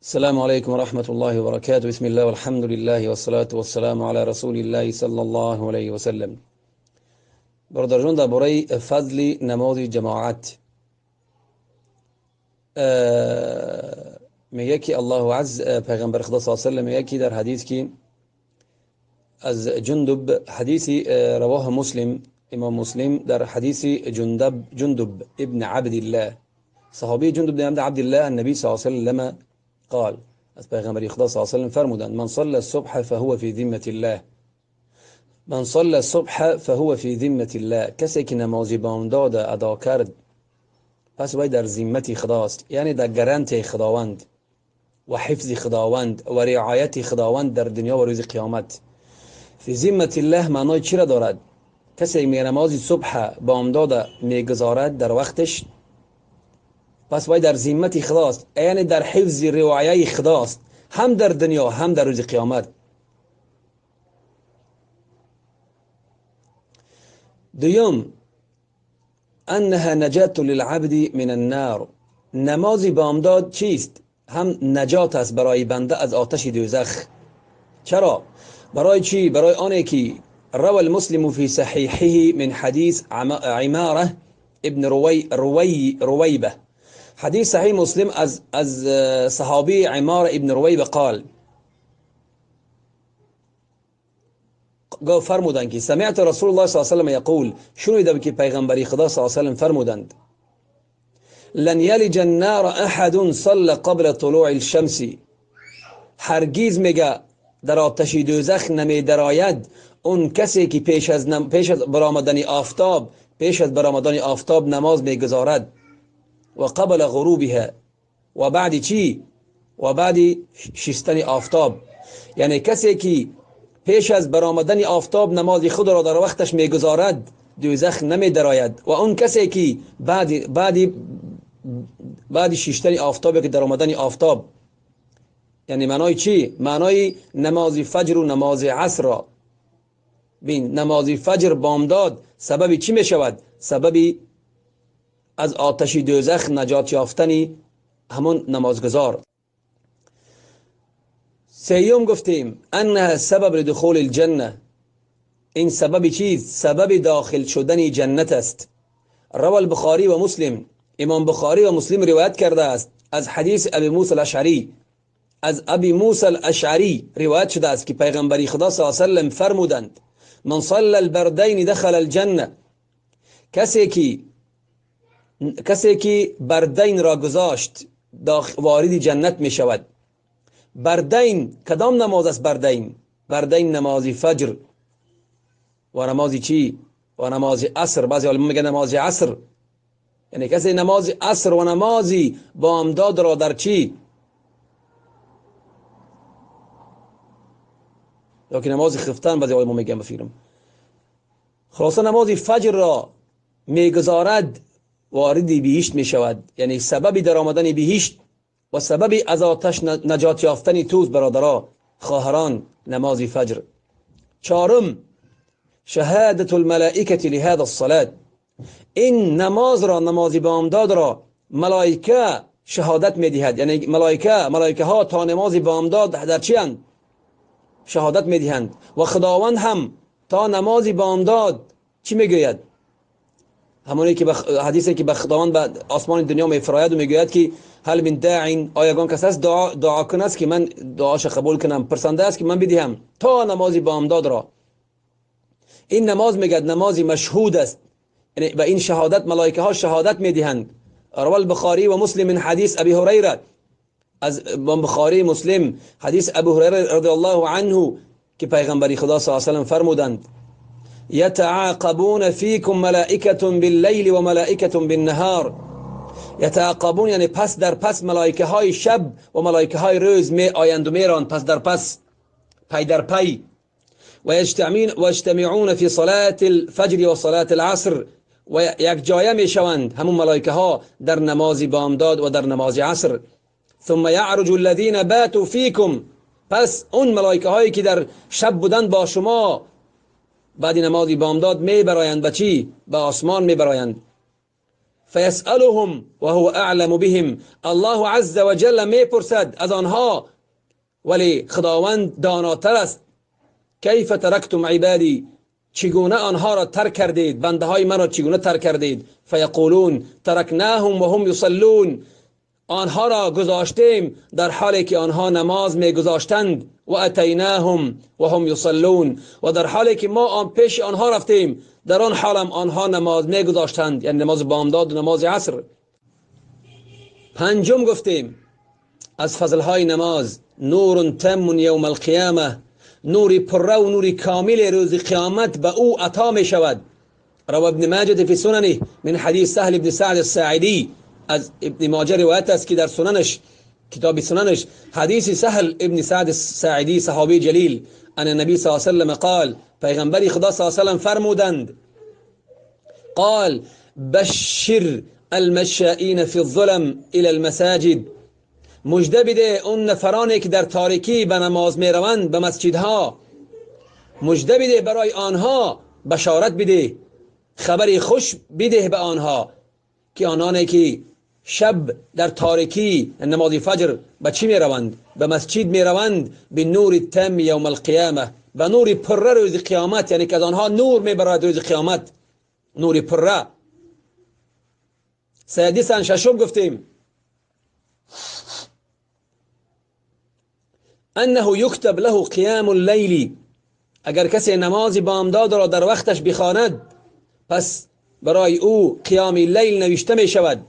السلام عليكم ورحمة الله وبركاته. بسم الله والحمد لله والصلاة والسلام على رسول الله صلى الله عليه وسلم. برادران درباره فضل نماز جماعت میگه که الله عز پیغمبر خدا صلی الله علیه و میگه که در حدیث که از جندب حدیثی رواه مسلم امام مسلم در حدیث جندب ابن عبد الله صحابی جندب ابن عبد الله النبی صلی الله علیه و سلم قال از پیغمبر خدا صلی الله علیه و سلم فرمودند من صلى الصبح فهو في ذمة الله من صلى الصبح فهو في ذمة الله کسی که نماز بامداد ادا کرد پس باید در ذمت خداست، یعنی در گرانت خداوند و حفظ خداوند و رعایت خداوند در دنیا و روز قیامت. فی ذمت الله معنای چی را دارد؟ کسی که نماز صبح بامداد میگذارد در وقتش پس باید در ذمت خداست، یعنی در حفظ رعایت خداست، هم در دنیا هم در روز قیامت. دوم انها نجات للعبد من النار. نماز بامداد چیست؟ هم نجات است برای بنده از آتش دوزخ. چرا؟ برای چی؟ برای آنه که روى المسلم في صحيحه من حديث عمارة ابن رويبة. حديث صحيح مسلم از صحابي عمارة ابن رويبة قال فرمودند که سمعت رسول الله صلی الله علیه و سلم یقول، شنیدم که پیغمبری خدا صلی الله علیه و سلم فرمودند لن یلج النار احد صلى قبل طلوع الشمس. هرگز میگه در آتش دوزخ نمی دراید اون کسی که پیش از برآمدن آفتاب نماز میگذارد و قبل غروبها و بعد چی؟ و بعد شستن آفتاب. یعنی کسی که پیش از برآمدن آفتاب نماز خود را در وقتش میگذارد دوزخ نمی دراید، و اون کسی که بعد شستن آفتاب که در آمدن آفتاب، یعنی معنای چی؟ معنای نماز فجر و نماز عصر را بین. نماز فجر بامداد سبب چی می شود؟ سبب از آتش دوزخ نجات یافتنی همون نمازگزار. سیوم گفتیم انها سبب لدخول الجنه. این سبب چیست؟ سبب داخل شدن جنت است. روى البخاری و مسلم، امام بخاری و مسلم روایت کرده است از حدیث ابی موسی الاشعری. از ابی موسی الاشعری روایت شده است که پیغمبری خدا صلی الله علیه و سلم فرمودند من صلى البردین دخل الجنه. کسی که بردین را گذاشت وارد جنت می شود. بردین کدام نماز است؟ بردین نماز فجر و نماز چی؟ و نماز عصر. بعضی علما میگن نماز عصر، یعنی کسی نماز عصر و نمازی بامداد را در چی؟ یا که نماز خفتن بعضی علما میگن بفیرم. خلاصه نماز فجر را میگذارد وارد بهشت می شود، یعنی سبب در آمدن بهشت و سبب از آتش نجات یافتن توست. برادران خواهران، نماز فجر. چهارم شهادت الملائکه لهذا الصلاه. این نماز را، نماز بامداد را ملائکه شهادت می دهد، یعنی ملائکه ها تا نماز بامداد در چی اند؟ شهادت می دهند. و خداوند هم تا نماز بامداد چی می گوید؟ همونی که حدیثی که به خداوند به آسمان دنیا میفراید و میگوید که هل من داعین، آیگان کس است دعا کنه است که من دعاش قبول کنم، پرسنده است که من بدهم تا نماز بامداد را. این نماز میگد نمازی مشهود است، یعنی به این شهادت ملائکه ها شهادت میدهند. رواه البخاری و مسلم من حدیث ابی هریره. از بخاری مسلم حدیث ابو هریره رضی الله عنه که پیغمبری خدا صلی الله علیه و سلم فرمودند یتعاقبون فیکم ملائکه باللیل و ملائکه بالنهار. یتعاقبون یعنی پس در پس ملائکه های شب و ملائکه های روز می آیند و میران، پس در پس، پی در پی. و اجتمعون فی صلاة الفجر و صلاة العصر، و یک جایه می شوند همون ملائکه ها در نماز بامداد و در نماز عصر. ثم یعرج الذین باتوا فیکم، پس اون ملائکه هایی که در شب بودند با شما بعد نماز بامداد می برایند به چی؟ به آسمان می برایند. فیسألهم و هو اعلم بهم، الله عز و جل میپرسد از آنها ولی خداوند داناتر است. کیف ترکتم عبادی، چگونه آنها را ترک کردید، بنده های من را چگونه ترک کردید؟ فیقولون ترکناهم و هم یصلون، آنها را گذاشتیم در حالی که آنها نماز می گذاشتند. و اتیناهم و هم یصلون، و در حالی که ما پیش آنها رفتیم در آن حالم آنها نماز می گذاشتند، یعنی نماز بامداد و نماز عصر. پنجم گفتیم از فضلهای نماز نور تم یوم القیامه، نوری پره و نوری کامل روز قیامت به او عطا می شود. روى ابن ماجه فی سننه من حدیث سهل بن سعد الساعدی، از ابن ماجه روایت است که در سننش، کتاب سننش، حدیث سهل ابن سعد الساعدی صحابی جلیل، ان النبی صلی الله علیه وسلم قال، پیغمبری خدا صلی الله علیه وسلم فرمودند، قال بشر المشائین فی الظلم الى المساجد، مژده بده اون نفرانی که در تاریکی به نماز می روند به مسجدها، مژده بده برای آنها، بشارت بده، خبری خوش بده به آنها که آنانی که شب در تاریکی نماز فجر به چی می روند؟ به مسجد می روند. به نور تم یوم القیامه، به نور پره روز قیامت، یعنی که از آنها نور می برد روز قیامت، نور پره. سادسا، ششم گفتیم انه یکتب له قیام اللیل، اگر کسی نماز بامداد را در وقتش بخواند پس برای او قیام اللیل نوشته می شود.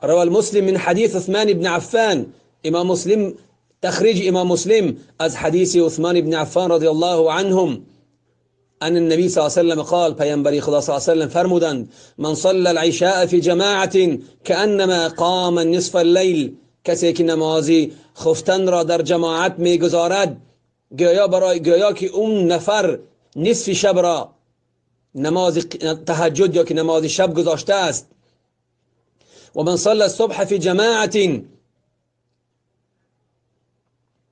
روى المسلم من حديث عثمان بن عفان، امام مسلم، تخريج امام مسلم از حدیث عثمان بن عفان رضی الله عنهم، ان النبي صلى الله عليه وسلم قال، پیامبری خدا صلی الله علیه وسلم فرمودند، من صلى العشاء في جماعة كأنما قام نصف الليل، کسی که نمازی خفتن را در جماعت میگذارد گویا که اون نفر نصف شب را نماز تهجد یا که نماز شب گذاشته است. و من صلى الصبح في جماعة،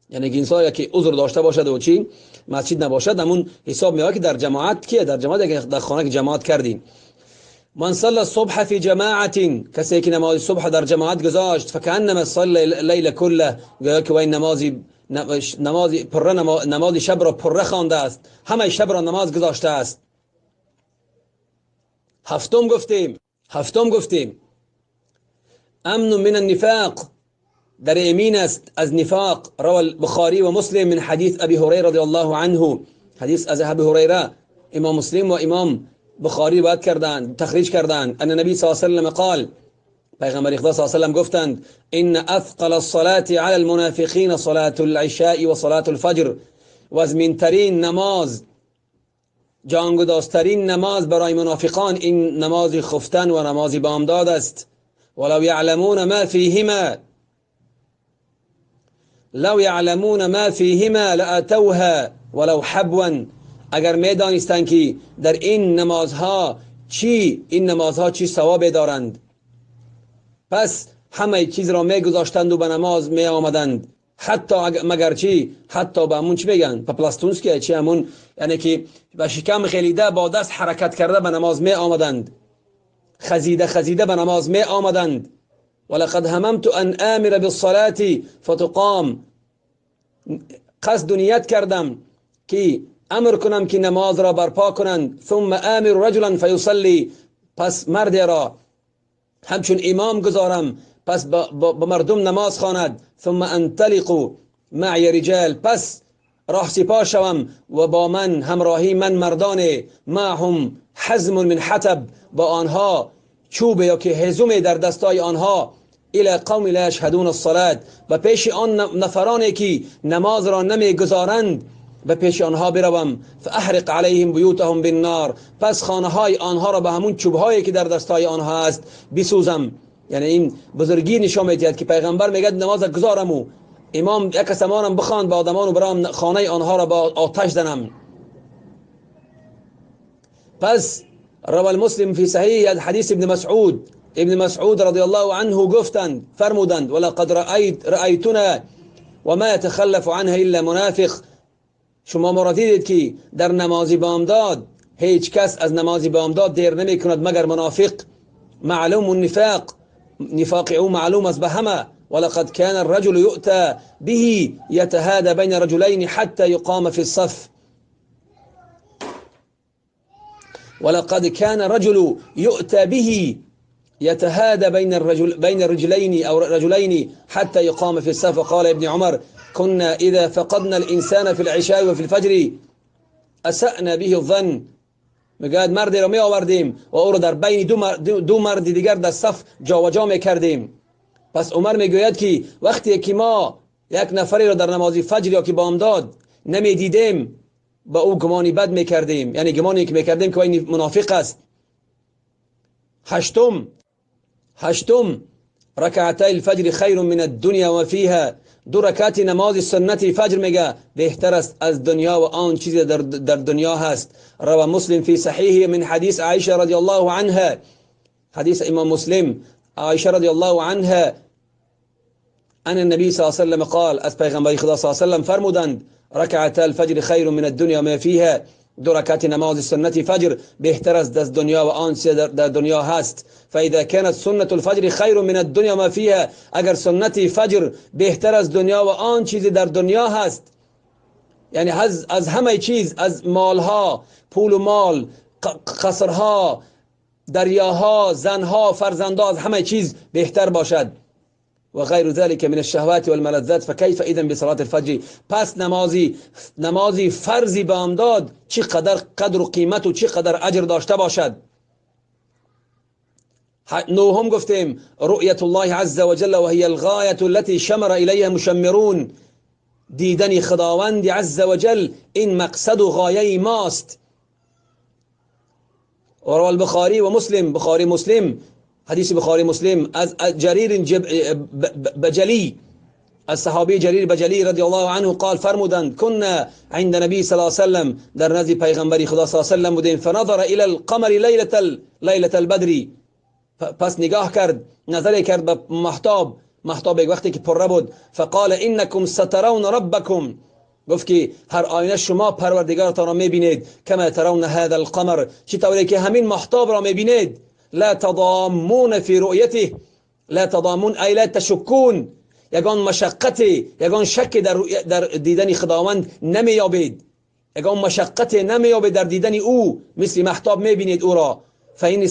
یعنی که انسان که عذر داشته باشد و چی مسجد نباشد، همون حساب میاد که در جماعت کیه، در جماعت که در خانه که جماعت کردیم. من صلى الصبح في جماعة، کسی که نماز صبح در جماعت گذاشت، فکأنما صلى الليل كله، گویا که وی نماز شب را پره خوانده است، همه شب را نماز گذاشته است. هفتم گفتیم امن من النفاق، در امین است از نفاق. روى البخاری و مسلم من حدیث ابی هریره رضی الله عنه، حدیث از ابی هریره امام مسلم و امام بخاری روایت کردند، تخریج کردند، ان نبی صلی الله علیه و سلم قال، پیغمبر خدا صلی الله علیه و سلم گفتند، ان اثقل الصلاة علی المنافقین صلاة العشاء و صلاة الفجر، و از منترین نماز، جانگدازترین نماز برای منافقان این نماز خفتن و نماز بامداد است. ولو يعلمون ما فيهما لاتوها ولو حبوا، اگر میدانستند که در این نمازها چی ثواب دارند، پس همه چیز را میگذاشتند و به نماز می آمدند، حتی مگر چی، حتی به همون چی میگن پپلاستونسکی، چی همون یعنی که به شکم خلیده با دست حرکت کرده به نماز می آمدند، خزیده به نماز می آمدند. ولقد هممت ان آمر بالصلاة فتقام، قصد نیت کردم که امر کنم که نماز را برپا کنند. ثم آمر رجلا فیصلی، پس مرد را همچون امام گذارم پس با مردم نماز خواند. ثم انطلق معی رجال، پس راه سپاه شوم و با من همراهی من مردان، معهم حزم من حطب، با آنها چوب یا که هزوم در دستای آنها، الى قوم لا یشهدون الصلاة، و پیش آن نفرانی که نماز را نمیگذارند به پیش آنها بروم. فاحرق علیهم بیوتهم بالنار، پس خانه های آنها را به همون چوب هایی که در دستای آنها است بسوزم. یعنی این بزرگی نشان میدهد که پیغمبر میگه نماز گذارم و امام یک سمانم بخوان با آدمان و برام خانه آنها را با آتش زنم. پس روى المسلم في صحيح حديث ابن مسعود رضی الله عنه گفتند، فرمودند، ولقد رأيتنا وما يتخلف عنها الا منافق، شما مرا دیدید که در نماز بامداد هیچ کس از نماز بامداد دیر نمی کند مگر منافق. معلوم النفاق، نفاق او معلوم است به همه. ولقد كان الرجل يؤتى به يتهادى بين رجلين حتى يقام في الصف. ولقد كان الرجل يؤتى به يتهادى بين الرجلين أو رجلين حتى يقام في الصف. وقال ابن عمر: كنا إذا فقدنا الإنسان في العشاء وفي الفجر أسأنا به الظن. میگوید مردی را می آوردیم و او را در بین دو مرد دیگر در صف جا و جا می کردیم. پس عمر میگوید که وقتی که ما یک نفری را در نماز فجر یا که بامداد نمی دیدیم با او گمانی بد میکردیم، یعنی گمانی که میکردیم که این منافق است. هشتم رکعتي الفجر خیر من الدنیا و فیها. دو رکعت نماز سنت فجر میگه بهتر است از دنیا و آن چیزی در دنیا هست. روى مسلم في صحیحه من حدیث عائشه رضی الله عنها، حدیث امام مسلم عائشه رضی الله عنها ان النبي صلی الله علیه وسلم قال، از پیغمبر خدا صلی الله علیه وسلم فرمودند: رکعت الفجر خیر من الدنیا ما فیها. دو رکعت نماز سنت فجر بهتر است از دنیا و آن چیزی در دنیا هست. فاذا كانت سنت الفجر خیر من الدنیا ما فیها، اگر سنت فجر بهتر از دنیا و آن چیزی در دنیا هست، یعنی از همه چیز، از مالها، پول و مال، قصرها، دریاها، زنها، فرزندها، از همه چیز بهتر باشد. و غیر ذلك من الشهوات والملذات فكيف اذا بصلاه الفجر. پس نمازی فرضی بامداد چقدر قدر و قیمت و چقدر اجر داشته باشد. نوهم گفتیم رؤیت الله عز وجل و هي الغایه التي شمر الیها مشمرون. دیدن خداوند عز وجل این مقصد و غایه ماست. و روى البخاری و مسلم، بخاری مسلم، حدیث بخاری مسلم از جریر بجلی، از صحابی جریر بجلی رضی الله عنه قال، فرمودند: كنا عند نبی صلی الله علیه وسلم، در نزد پیغمبری خدا صلی الله علیه وسلم بودیم. فنظر الى القمر لیلة البدر، پس نگاه کرد، نظر کرد به محتاب یک وقتی که پره بود. فقال: انکم سترون ربکم، گفت که هر آینه شما پروردگارتان را میبینید. کما ترون هذا القمر، چی طوری که همین محتاب را میبینید. لا تضامون في رؤيته، لا تضامون ای لا تشکون، یگان مشقتی، یگان شک در دیدن خداوند نمیابید، یگان مشقت نمیابید در دیدن او، مثل محتاب میبینید او را. فإن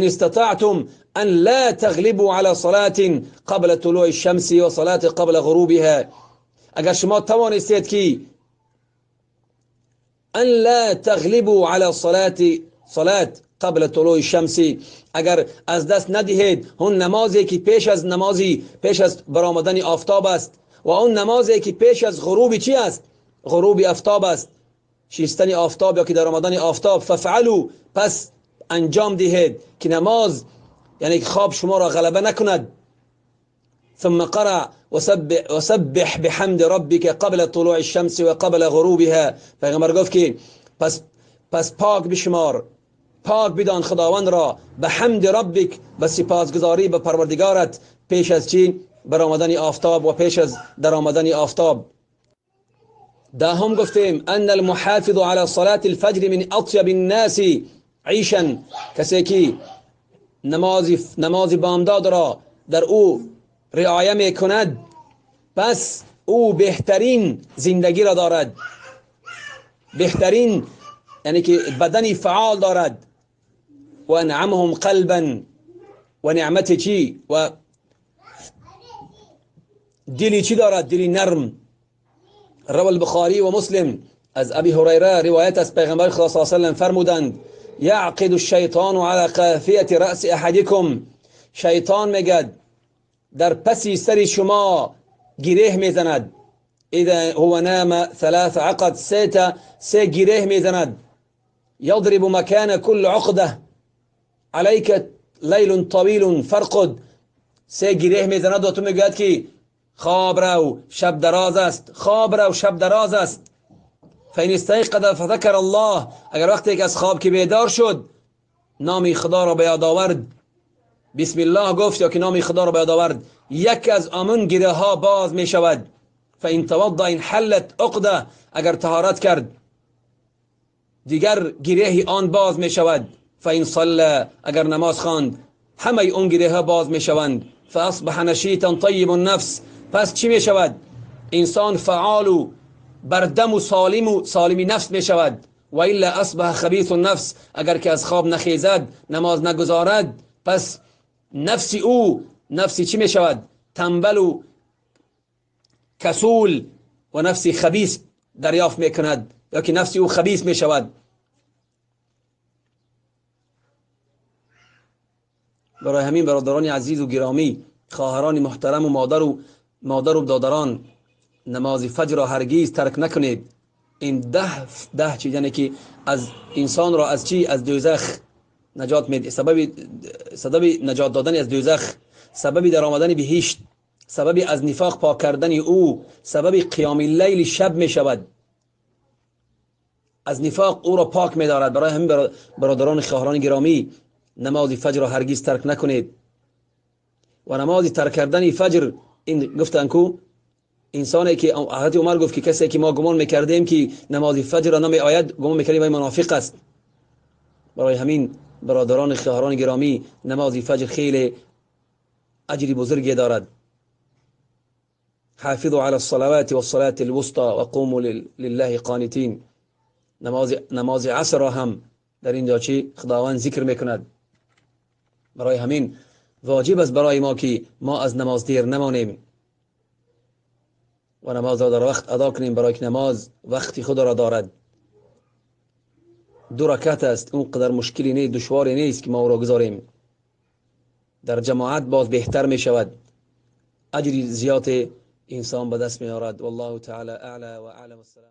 استطعتم ان لا تغلبوا على صلاة قبل طلوع الشمس و صلاة قبل غروبها. اگر شما توانستید که ان لا تغلبوا على صلاة قبل طلوع الشمس، اگر از دست ندهید اون نمازی که پیش از برآمدن آفتاب است و اون نمازی که پیش از غروب چی است؟ غروب آفتاب است، شیستن آفتاب یا که در آمدن آفتاب. ففعلوا، پس انجام دهید که نماز، یعنی که خواب شما را غلبه نکند. ثم قرأ وسبح بحمد ربك قبل طلوع الشمس و قبل غروبها. پیغمبر گفت که پس پاک بشمار، پاک بدان خداوند را، به حمد ربک، به سپاسگزاری به پروردگارت، پیش از چی؟ برآمدن آفتاب و پیش از در آمدن آفتاب. هم گفتیم ان المحافظ على صلاة الفجر من اطيب الناس عيشا، کسی که نماز بامداد را در او رعایه می کند، پس او بهترین زندگی را دارد، بهترین، یعنی که بدنی فعال دارد. و انعمهم قلبا، و نعمت چی؟ و دلی چی دارد؟ دلی نرم. روى البخاری و مسلم از ابی هریره روایت از پیغمبر خدا صلی الله علیه و سلم فرمودند: یعقد الشیطان على قافیه رأس احدکم. شیطان میگد در پسی سر شما گره میزند. اذا هو نام ثلاث عقد، سه گره میزند. یضرب مکان كل عقده عليك لیل طویل فرقد. سه گره میزند و تو میگوید که خواب رو، شب دراز است، خواب رو، شب دراز است. فإن استيقظ فذكر الله، اگر وقتی که از خواب که بیدار شد نام خدا را به یاد آورد، بسم الله گفت یا که نام خدا را به یاد آورد، یک از آمون گره ها باز می شود. فإن توضأ انحلت عقده، اگر طهارت کرد دیگر گره آن باز می شود. فین صلى اگر نماز خواند همه اون گره ها باز می شوند. فاصبح نشیطا طیب النفس پس چی می شود؟ انسان فعال و بردم و سالمی نفس می شود. و الا اصبح خبیث النفس اگر که از خواب نخیزد نماز نگذارد پس نفسی او نفسی چی می شود؟ تنبل و کسول و نفسی خبیث دریافت می کند یا که نفسی او خبیث می شود. برای همین برادران عزیز و گرامی، خواهران محترم و مادر و برادران، نماز فجر را هرگز ترک نکنید. این ده چیز یعنی که از انسان را از چی؟ از دوزخ نجات میده، سبب نجات دادن از دوزخ، سبب در آمدن بهشت، سبب از نفاق پاک کردن او، سبب قیام اللیل شب می شود، از نفاق او را پاک می دارد. برای همین برادران خواهران گرامی، نماز فجر را هرگز ترک نکنید. و نماز ترک کردن فجر، این گفتن کو انسانی که حضرت عمر گفت که کسی که ما گمان میکردیم که نماز فجر را نمی آید گمان میکردیم وی منافق است. برای همین برادران خواهران گرامی، نماز فجر خیلی اجری بزرگی دارد. حافظوا على الصلوات والصلاة الوسطى وقوموا لله قانتين. نماز عصر را هم در اینجا چی خداوند ذکر میکند. برای همین واجب است برای ما که ما از نماز دیر نمانیم و نماز را در وقت ادا کنیم، برای که نماز وقتی خود را دارد. 2 رکعت است، اون قدر مشکلی نیست، دشواری نیست که ما او را گذاریم. در جماعت باز بهتر می شود، اجری زیاد انسان به دست می آورد. والله تعالی اعلی و اعلم. السلام.